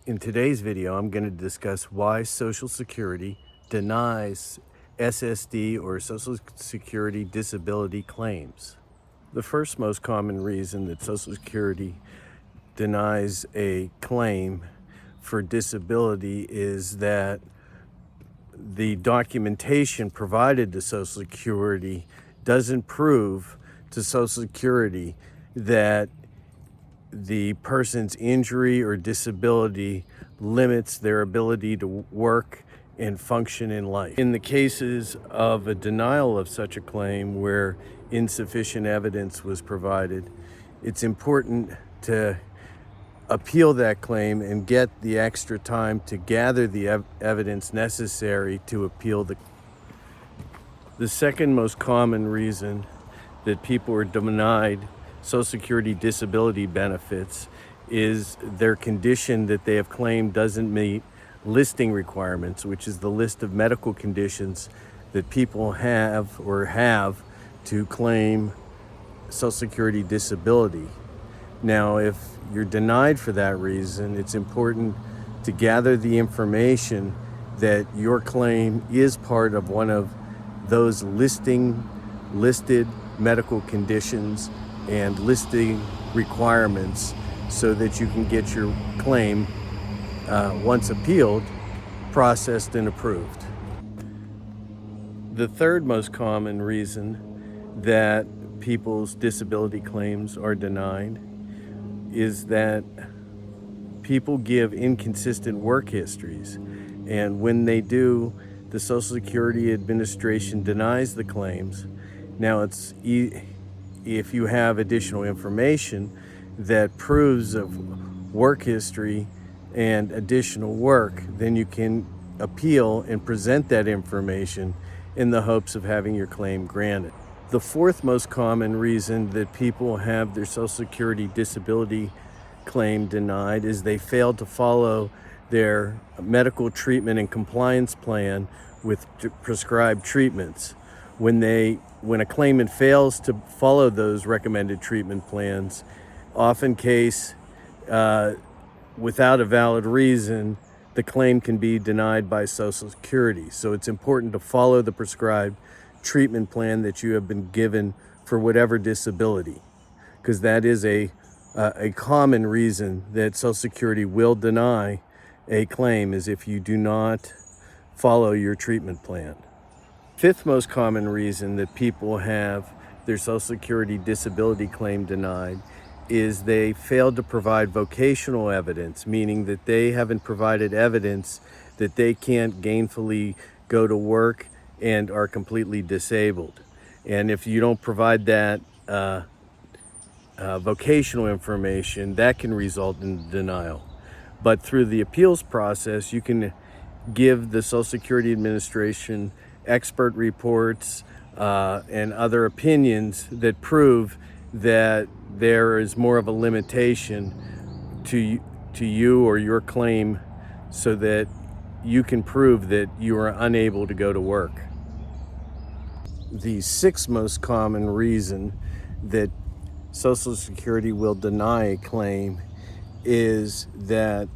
In today's video, I'm going to discuss why Social Security denies SSD or Social Security disability claims. The first most common reason that Social Security denies a claim for disability is that the documentation provided to Social Security doesn't prove to Social Security that the person's injury or disability limits their ability to work and function in life. In the cases of a denial of such a claim where insufficient evidence was provided, it's important to appeal that claim and get the extra time to gather the evidence necessary to appeal the second most common reason that people are denied Social Security disability benefits is their condition that they have claimed doesn't meet listing requirements, which is the list of medical conditions that people have to claim Social Security disability. Now, if you're denied for that reason, it's important to gather the information that your claim is part of one of those listed medical conditions and listing requirements so that you can get your claim, once appealed, processed and approved. The third most common reason that people's disability claims are denied is that people give inconsistent work histories, and when they do, the Social Security Administration denies the claims. Now, if you have additional information that proves of work history and additional work, then you can appeal and present that information in the hopes of having your claim granted. The fourth most common reason that people have their Social Security disability claim denied is they failed to follow their medical treatment and compliance plan with prescribed treatments. When a claimant fails to follow those recommended treatment plans, often without a valid reason, the claim can be denied by Social Security. So it's important to follow the prescribed treatment plan that you have been given for whatever disability, because that is a common reason that Social Security will deny a claim, is if you do not follow your treatment plan. Fifth most common reason that people have their Social Security disability claim denied is they failed to provide vocational evidence, meaning that they haven't provided evidence that they can't gainfully go to work and are completely disabled. And if you don't provide that vocational information, that can result in denial. But through the appeals process, you can give the Social Security Administration expert reports and other opinions that prove that there is more of a limitation to you or your claim, so that you can prove that you are unable to go to work. The sixth most common reason that Social Security will deny a claim is that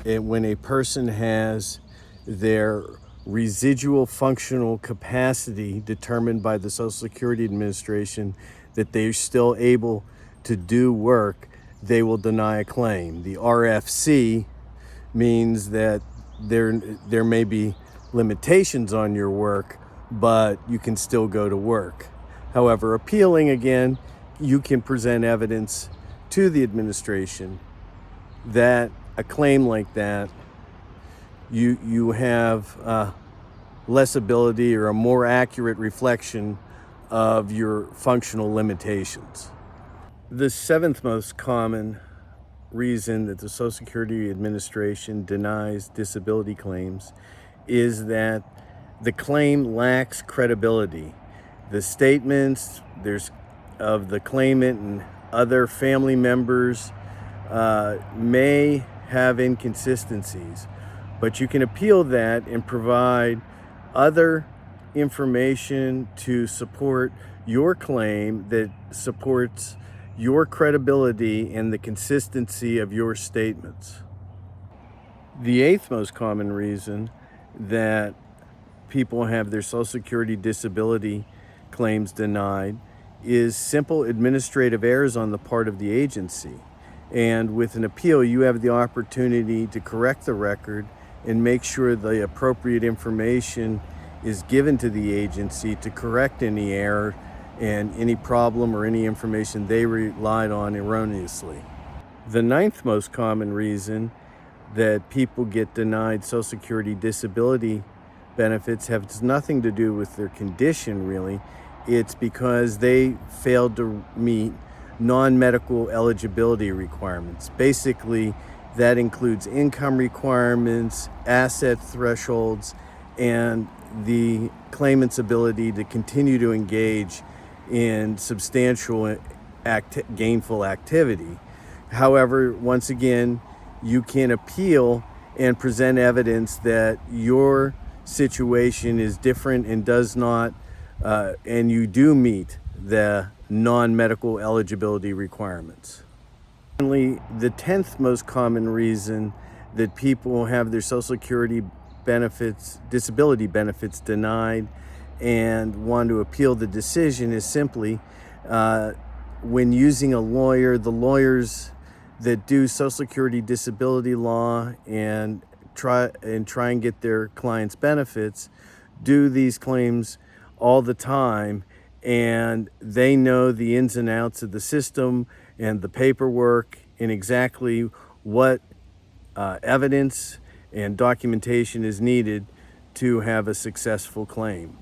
when a person has their residual functional capacity determined by the Social Security Administration that they're still able to do work, they will deny a claim. The RFC means that there may be limitations on your work, but you can still go to work. However, appealing, again, you can present evidence to the administration that a claim like that, you have less ability or a more accurate reflection of your functional limitations. The seventh most common reason that the Social Security Administration denies disability claims is that the claim lacks credibility. The statements of the claimant and other family members may have inconsistencies, but you can appeal that and provide other information to support your claim that supports your credibility and the consistency of your statements. The eighth most common reason that people have their Social Security disability claims denied is simple administrative errors on the part of the agency. And with an appeal, you have the opportunity to correct the record and make sure the appropriate information is given to the agency to correct any error and any problem or any information they relied on erroneously. The ninth most common reason that people get denied Social Security disability benefits has nothing to do with their condition, really. It's because they failed to meet non-medical eligibility requirements. Basically, that includes income requirements, asset thresholds, and the claimant's ability to continue to engage in substantial gainful activity. However, once again, you can appeal and present evidence that your situation is different and does not, and you do meet the non-medical eligibility requirements. Finally, the 10th most common reason that people have their Social Security benefits, disability benefits denied and want to appeal the decision is simply when using a lawyer, the lawyers that do Social Security disability law and try and get their clients' benefits do these claims all the time, and they know the ins and outs of the system and the paperwork and exactly what evidence and documentation is needed to have a successful claim.